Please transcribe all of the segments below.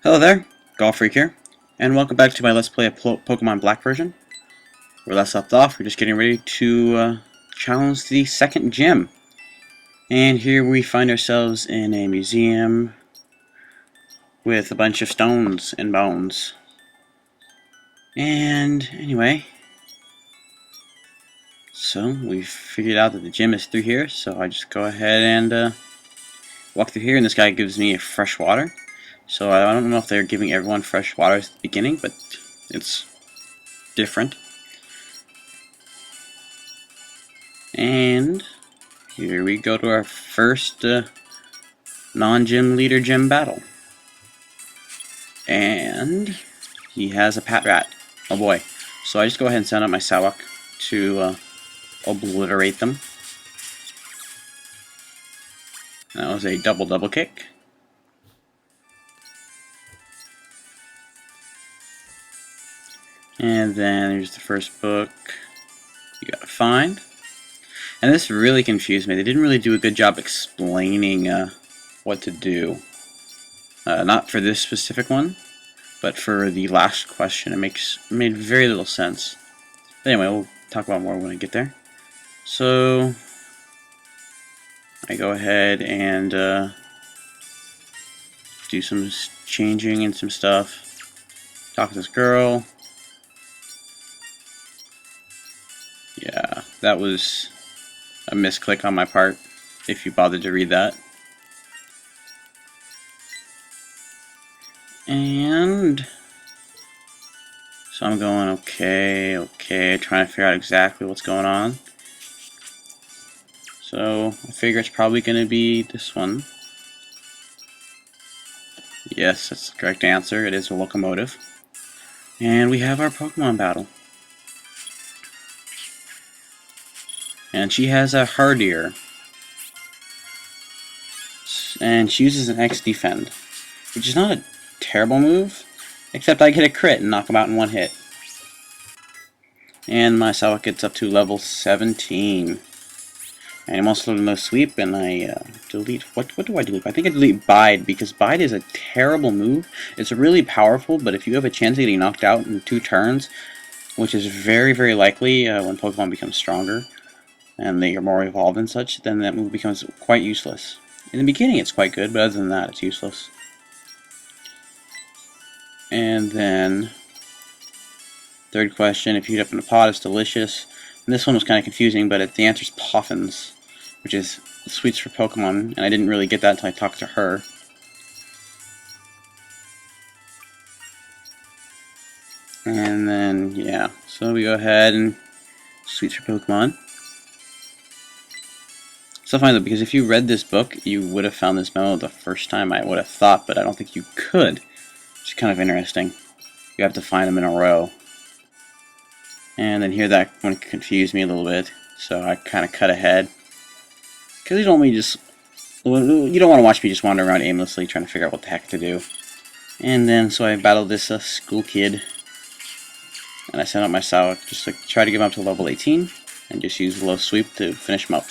Hello there, Golf Freak here, and welcome back to my Let's Play of Pokemon Black version. Where last left off, we're just getting ready to challenge the second gym. And here we find ourselves in a museum with a bunch of stones and bones. And anyway, so we've figured out that the gym is through here, so I just go ahead and walk through here, and this guy gives me a fresh water. So I don't know if they're giving everyone fresh water at the beginning, but it's different. And here we go to our first non-gym leader gym battle. And he has a Patrat. Oh boy. So I just go ahead and send out my Sawak to obliterate them. That was a double kick. And then there's the first book you gotta find. And this really confused me. They didn't really do a good job explaining what to do. Not for this specific one, but for the last question, it made very little sense. But anyway, we'll talk about more when I get there. So I go ahead and do some changing and some stuff. Talk to this girl. Yeah, that was a misclick on my part, if you bothered to read that. And so I'm going okay, trying to figure out exactly what's going on. So I figure it's probably going to be this one. Yes, that's the correct answer. It is a locomotive. And we have our Pokemon battle. And she has a Hardier. And she uses an X Defend, which is not a terrible move, except I get a crit and knock him out in one hit. And my Sawak gets up to level 17. And I'm also no sweep, and I delete. What do I delete? I think I delete Bide, because Bide is a terrible move. It's really powerful, but if you have a chance of getting knocked out in 2 turns, which is very, very likely when Pokemon become stronger and they are more evolved and such, then that move becomes quite useless. In the beginning, it's quite good, but other than that, it's useless. And then, third question: if you heat up in a pot, it's delicious. And this one was kind of confusing, but the answer is Poffins, which is sweets for Pokemon, and I didn't really get that until I talked to her. And then, yeah, so we go ahead and sweets for Pokemon. So funny though, because if you read this book, you would have found this memo the first time, I would have thought, but I don't think you could. Which is kind of interesting. You have to find them in a row. And then here that one confused me a little bit, so I kind of cut ahead. Because you don't want to watch me just wander around aimlessly trying to figure out what the heck to do. And then, so I battled this school kid. And I sent out my Sawak just to try to get him up to level 18. And just use the low sweep to finish him up.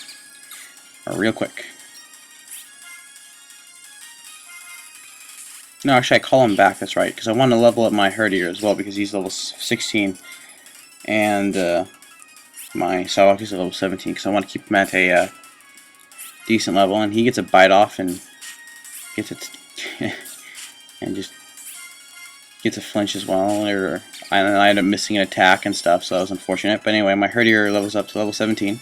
Real quick. No, actually I call him back, that's right. Because I want to level up my Herdier as well, because he's level 16. And my Sawak is level 17, because I want to keep him at a decent level, and he gets a bite off and gets it and just gets a flinch as well, I end up missing an attack and stuff, so that was unfortunate. But anyway, my Herdier levels up to level 17.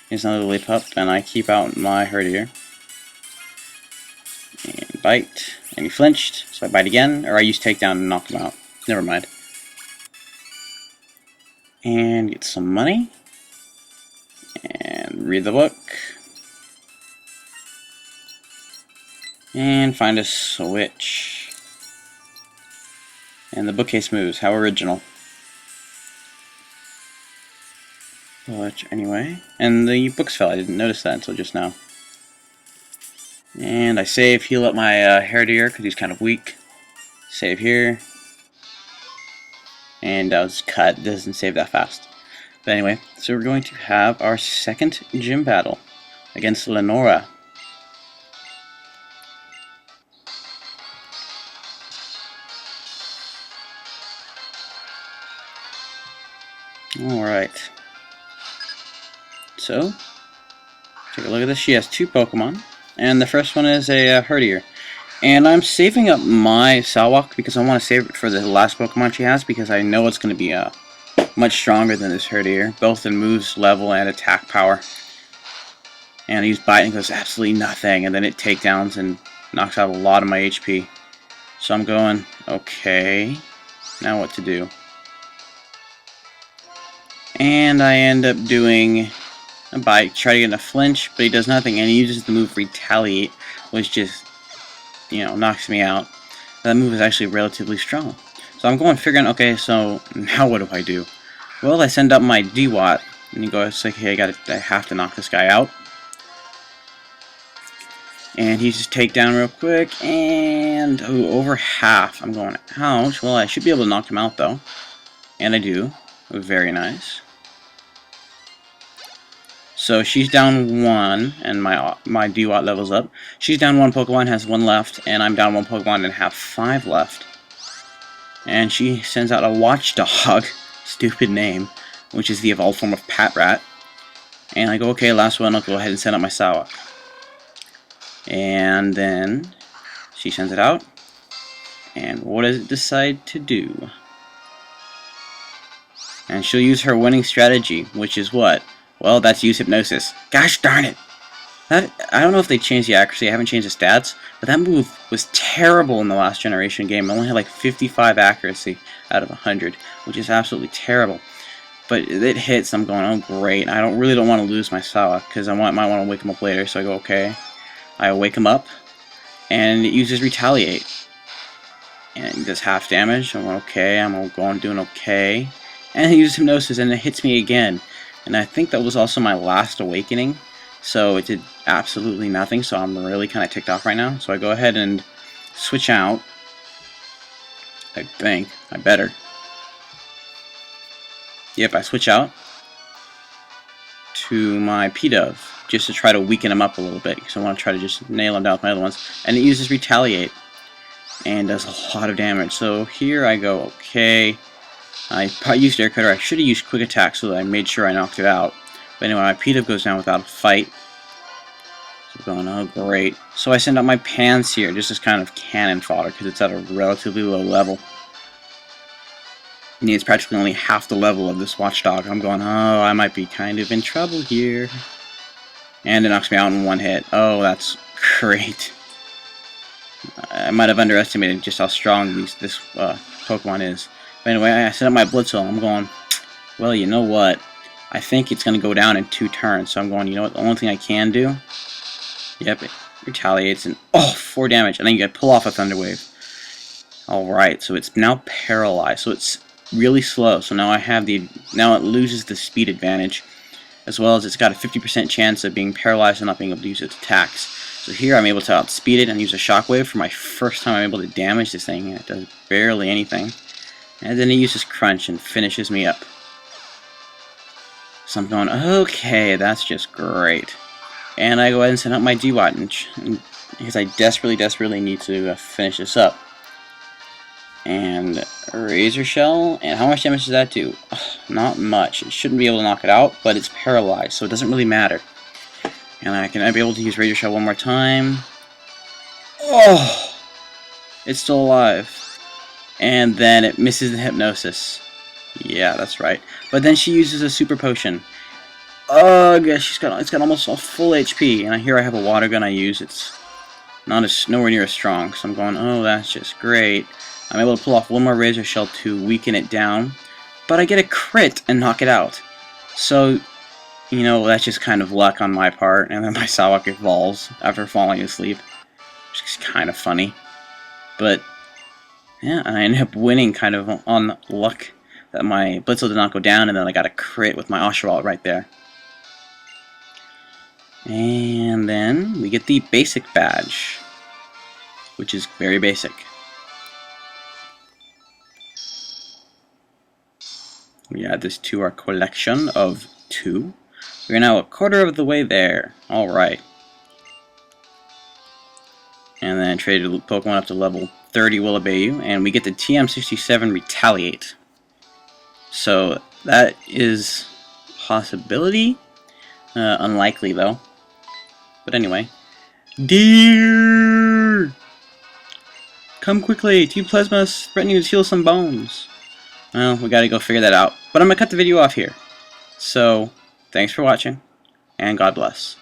He's another Lillipup, and I keep out my Herdier. And bite, and he flinched, so I bite again, or I use takedown and knock him out. Never mind. And get some money. And read the book. And find a switch. And the bookcase moves. How original. But anyway. And the books fell. I didn't notice that until just now. And I save, heal up my Herdier because he's kind of weak. Save here. And I was cut. Doesn't save that fast. But anyway, so we're going to have our second gym battle against Lenora. Alright. So, take a look at this. She has 2 Pokemon. And the first one is a Herdier. And I'm saving up my Salwalk because I want to save it for the last Pokemon she has, because I know it's going to be much stronger than this Herdier, both in moves, level, and attack power. And I use Bite and it goes absolutely nothing, and then it takedowns and knocks out a lot of my HP. So I'm going, okay, now what to do? And I end up doing a Bite, try to get in a flinch, but he does nothing, and he uses the move Retaliate, which just, you know, knocks me out. That move is actually relatively strong. So I'm going figuring, okay, so now what do I do? Well, I send up my DWAT, and you go, it's like, hey, I have to knock this guy out. And he's just take down real quick, and over half. I'm going, ouch. Well, I should be able to knock him out, though. And I do. Very nice. So she's down 1, and my DWAT level's up. She's down 1 Pokemon, has 1 left, and I'm down 1 Pokemon and have 5 left. And she sends out a Watchdog, stupid name, which is the evolved form of Patrat. And I go, okay, last one, I'll go ahead and send out my Salwalk. And then she sends it out. And what does it decide to do? And she'll use her winning strategy, which is what? Well, that's use Hypnosis. Gosh darn it! I don't know if they changed the accuracy, I haven't changed the stats, but that move was terrible in the last generation game. I only had like 55 accuracy out of 100, which is absolutely terrible. But it hits, I'm going, oh great, I really don't want to lose my Salwalk, because I might want to wake him up later, so I go, okay. I wake him up, and it uses Retaliate. And it does half damage. I'm okay, I'm going doing okay. And it uses Hypnosis, and it hits me again. And I think that was also my last awakening, so it did absolutely nothing, so I'm really kind of ticked off right now. So I go ahead and switch out. I think. I better. Yep, I switch out to my Pidove, just to try to weaken him up a little bit, because I want to try to just nail him down with my other ones. And it uses Retaliate, and does a lot of damage. So here I go, okay. I used Air Cutter. I should have used Quick Attack so that I made sure I knocked it out. But anyway, my Pidove goes down without a fight. So I'm going, oh great. So I send out my Pansear just as kind of cannon fodder, because it's at a relatively low level. And it's practically only half the level of this Watchdog. I'm going, oh, I might be kind of in trouble here. And it knocks me out in 1 hit. Oh, that's great. I might have underestimated just how strong this Pokemon is. But anyway, I set up my Blitzel. I'm going, well, you know what? I think it's going to go down in 2 turns. So I'm going, you know what? The only thing I can do, yep, it retaliates, and oh, 4 damage. And then you pull off a Thunder Wave. Alright, so it's now paralyzed. So it's really slow. So now now it loses the speed advantage, as well as it's got a 50% chance of being paralyzed and not being able to use its attacks. So here I'm able to outspeed it and use a Shockwave for my first time I'm able to damage this thing, and it does barely anything. And then it uses Crunch and finishes me up. So I'm going, okay, that's just great. And I go ahead and send out my DWAT, because I desperately need to finish this up. And Razor Shell, and how much damage does that do? Not much. It shouldn't be able to knock it out, but it's paralyzed, so it doesn't really matter. And I'd be able to use Razor Shell one more time. Oh! It's still alive. And then it misses the Hypnosis. Yeah, that's right. But then she uses a Super Potion. Ugh, it's got almost a full HP. And here I have a Water Gun I use. It's nowhere near as strong. So I'm going, oh, that's just great. I'm able to pull off one more Razor Shell to weaken it down. But I get a crit and knock it out. So, you know, that's just kind of luck on my part. And then my Salwalk evolves after falling asleep. Which is kind of funny. But yeah, and I ended up winning kind of on luck that my Blitzel did not go down, and then I got a crit with my Oshawott right there. And then we get the basic badge, which is very basic. We add this to our collection of 2. We're now a quarter of the way there. Alright. And then trade Pokemon up to level 30 will obey you, and we get the TM67 Retaliate. So that is a possibility. Unlikely, though. But anyway. Deer! Come quickly! Team Plasma is threatening to steal some bones. Well, we gotta go figure that out. But I'm gonna cut the video off here. So, thanks for watching, and God bless.